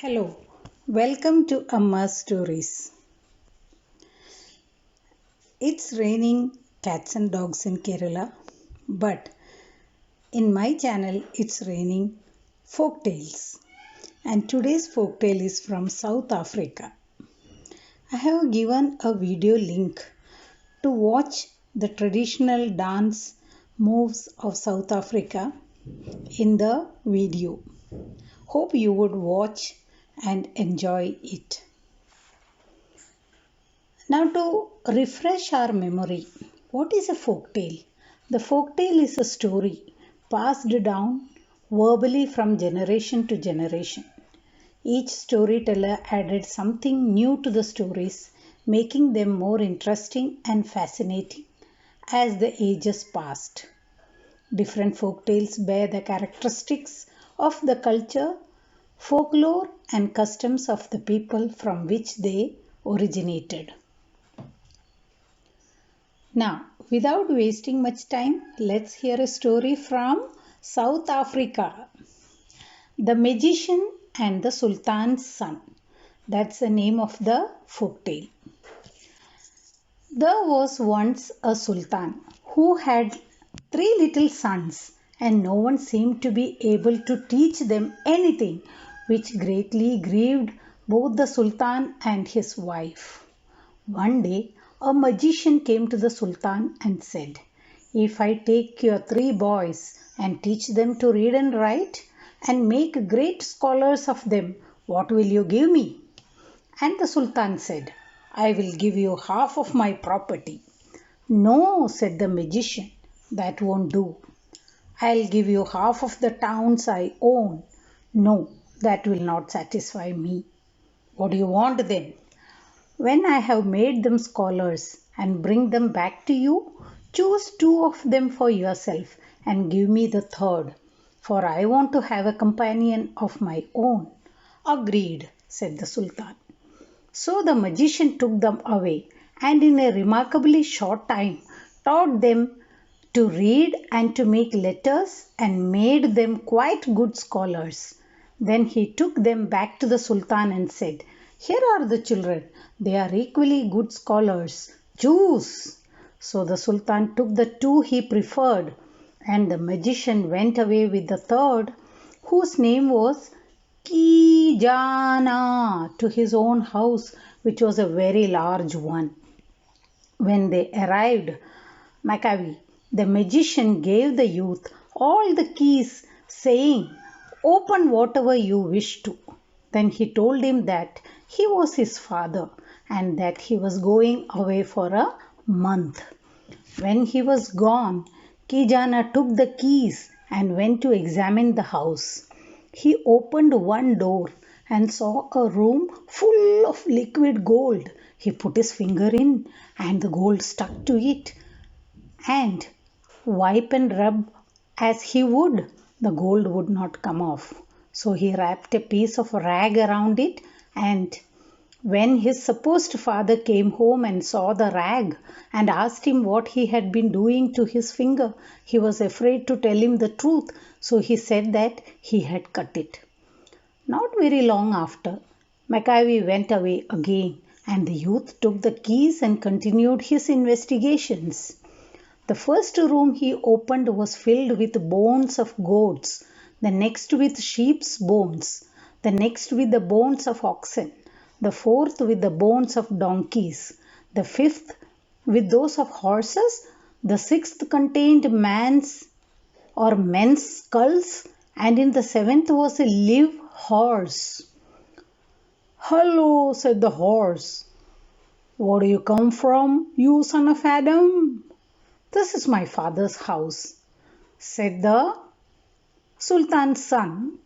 Hello, welcome to Amma's Stories. It's raining cats and dogs in Kerala, but in my channel it's raining folk tales. And today's folk tale is from South Africa. I have given a video link to watch the traditional dance moves of South Africa in the video. Hope you would watch and enjoy it. Now, to refresh our memory, what is a folk tale? The folk tale is a story passed down verbally from generation to generation. Each storyteller added something new to the stories, making them more interesting and fascinating as the ages passed. Different folk tales bear the characteristics of the culture, folklore, and customs of the people from which they originated. Now, without wasting much time, let's hear a story from South Africa. The Magician and the Sultan's Son. That's the name of the folktale. There was once a sultan who had 3 little sons, and no one seemed to be able to teach them anything, which greatly grieved both the sultan and his wife. One day, a magician came to the sultan and said, "If I take your 3 boys and teach them to read and write and make great scholars of them, what will you give me?" And the sultan said, "I will give you half of my property." "No," said the magician, "that won't do." "I'll give you half of the towns I own." "No, that will not satisfy me." "What do you want then?" "When I have made them scholars and bring them back to you, choose 2 of them for yourself and give me the 3rd, for I want to have a companion of my own." "Agreed," said the sultan. So the magician took them away and in a remarkably short time taught them to read and to make letters and made them quite good scholars. Then he took them back to the sultan and said, "Here are the children. They are equally good scholars. Choose." So the sultan took the 2 he preferred, and the magician went away with the 3rd, whose name was Kijana, to his own house, which was a very large one. When they arrived Maccabi, the magician gave the youth all the keys, saying, "Open whatever you wish to." Then he told him that he was his father and that he was going away for a month. When he was gone, Kijana took the keys and went to examine the house. He opened one door and saw a room full of liquid gold. He put his finger in and the gold stuck to it, and wipe and rub as he would, the gold would not come off. So he wrapped a piece of rag around it, and when his supposed father came home and saw the rag and asked him what he had been doing to his finger, he was afraid to tell him the truth, so he said that he had cut it. Not very long after, Maccabi went away again, and the youth took the keys and continued his investigations. The first room he opened was filled with bones of goats, the next with sheep's bones, the next with the bones of oxen, the 4th with the bones of donkeys, the 5th with those of horses, the 6th contained men's skulls, and in the 7th was a live horse. "Hello," said the horse. "Where do you come from, you son of Adam?" "This is my father's house," said the sultan's son.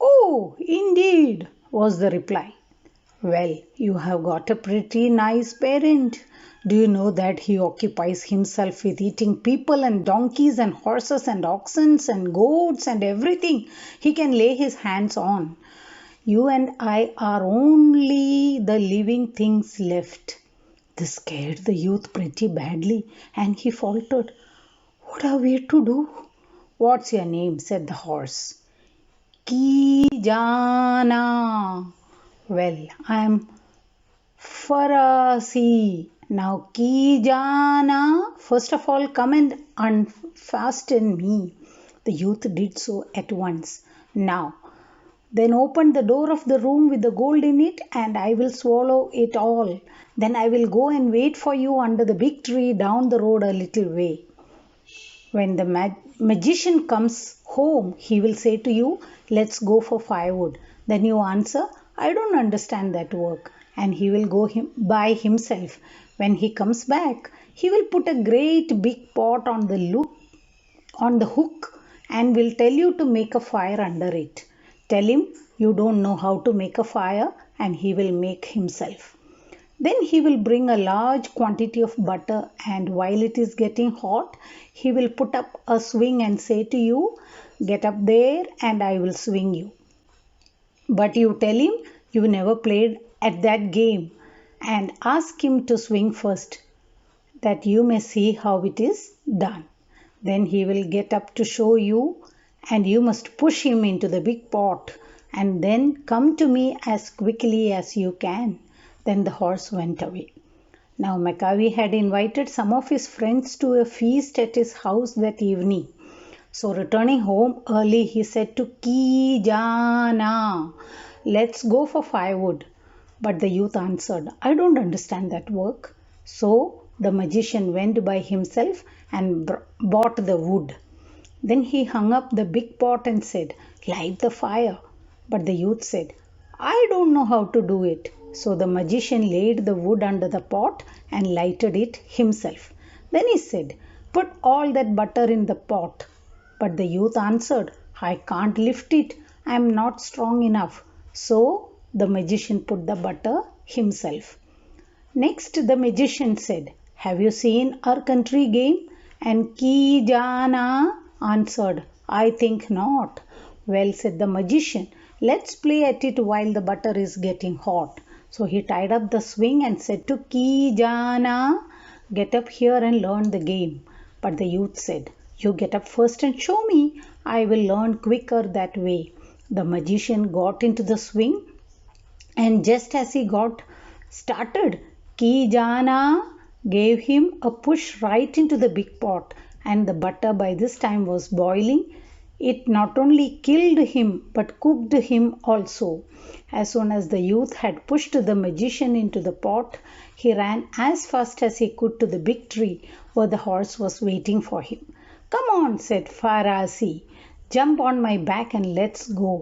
"Oh, indeed," was the reply. "Well, you have got a pretty nice parent. Do you know that he occupies himself with eating people and donkeys and horses and oxen and goats and everything he can lay his hands on? You and I are only the living things left." This scared the youth pretty badly, and he faltered, "What are we to do?" "What's your name?" said the horse. Ki jana. Well, I am Farasi. Now, ki jana. First of all, come and unfasten me. The youth did so at once. Now, then open the door of the room with the gold in it, and I will swallow it all. Then I will go and wait for you under the big tree down the road a little way. When the magician comes home, he will say to you, "Let's go for firewood." Then you answer, "I don't understand that work." And he will go by himself. When he comes back, he will put a great big pot on the hook and will tell you to make a fire under it. Tell him you don't know how to make a fire, and he will make himself. Then he will bring a large quantity of butter, and while it is getting hot, he will put up a swing and say to you, "Get up there and I will swing you." But you tell him you never played at that game and ask him to swing first, that you may see how it is done. Then he will get up to show you, and you must push him into the big pot and then come to me as quickly as you can. Then the horse went away. Now Maccabi had invited some of his friends to a feast at his house that evening. So returning home early, he said to Ki Jana, "Let's go for firewood." But the youth answered, "I don't understand that work." So the magician went by himself and bought the wood. Then he hung up the big pot and said, "Light the fire." But the youth said, "I don't know how to do it." So the magician laid the wood under the pot and lighted it himself. Then he said, "Put all that butter in the pot." But the youth answered, "I can't lift it. I am not strong enough." So the magician put the butter himself. Next the magician said, "Have you seen our country game?" And Ki Jana answered, "I think not." "Well," said the magician, "let's play at it while the butter is getting hot." So he tied up the swing and said to Ki Jana, "Get up here and learn the game." But the youth said, "You get up first and show me. I will learn quicker that way." The magician got into the swing, and just as he got started, Ki Jana gave him a push right into the big pot, and the butter by this time was boiling. It not only killed him but cooked him also. As soon as the youth had pushed the magician into the pot, he ran as fast as he could to the big tree where the horse was waiting for him. "Come on," said Farasi, "jump on my back and let's go."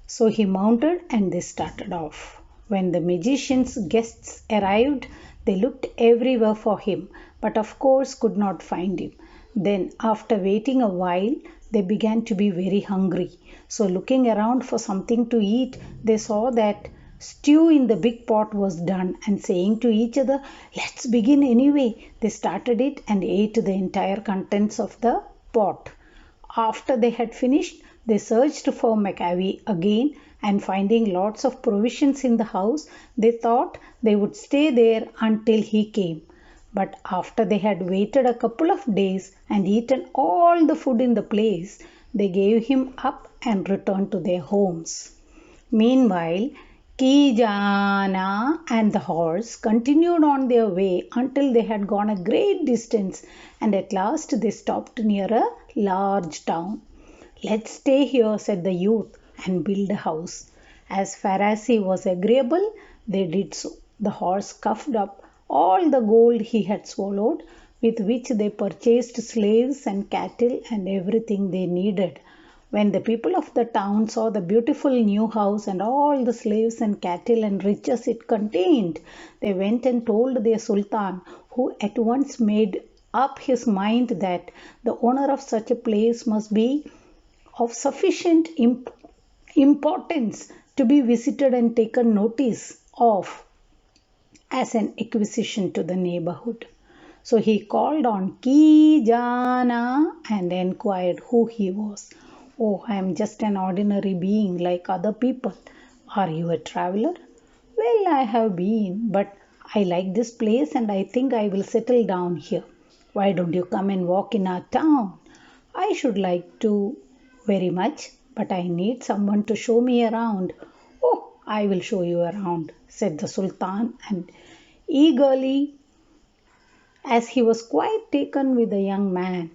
So he mounted and they started off. When the magician's guests arrived, they looked everywhere for him, but of course could not find him. Then, after waiting a while, they began to be very hungry. So looking around for something to eat, they saw that stew in the big pot was done, and saying to each other, "Let's begin anyway," they started it and ate the entire contents of the pot. After they had finished, they searched for Maccabi again, and finding lots of provisions in the house, they thought they would stay there until he came. But after they had waited a couple of days and eaten all the food in the place, they gave him up and returned to their homes. Meanwhile, Ki Jana and the horse continued on their way until they had gone a great distance, and at last they stopped near a large town. "Let's stay here," said the youth, "and build a house." As Farasi was agreeable, they did so. The horse coughed up all the gold he had swallowed, with which they purchased slaves and cattle and everything they needed. When the people of the town saw the beautiful new house and all the slaves and cattle and riches it contained, they went and told their Sultan, who at once made up his mind that the owner of such a place must be of sufficient importance to be visited and taken notice of as an acquisition to the neighborhood. So he called on Ki Jana and inquired who he was. "Oh, I am just an ordinary being like other people." "Are you a traveler?" "Well, I have been, but I like this place and I think I will settle down here." "Why don't you come and walk in our town?" "I should like to very much, but I need someone to show me around. Oh, I will show you around, said the Sultan, and eagerly, as he was quite taken with the young man.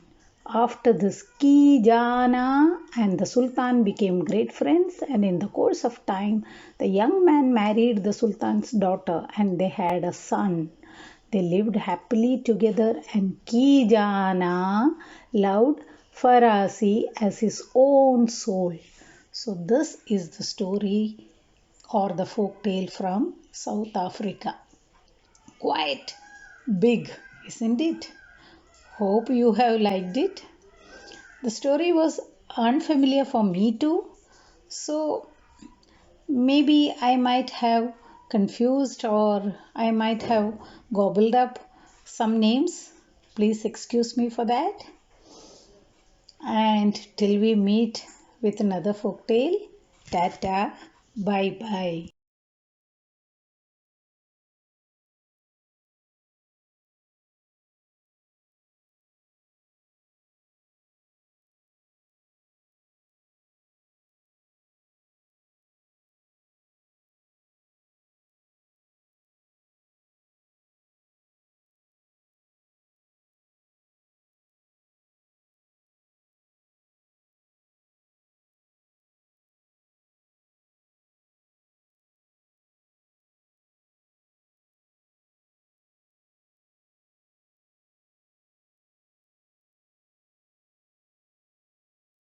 After this, Ki Jana and the Sultan became great friends, and in the course of time, the young man married the Sultan's daughter and they had a son. They lived happily together, and Ki Jana loved Farasi as his own soul. So, this is the story or the folk tale from South Africa. Quite big, isn't it? Hope you have liked it. The story was unfamiliar for me too, so maybe I might have confused or I might have gobbled up some names. Please excuse me for that. And till we meet with another folk tale, tata, bye bye.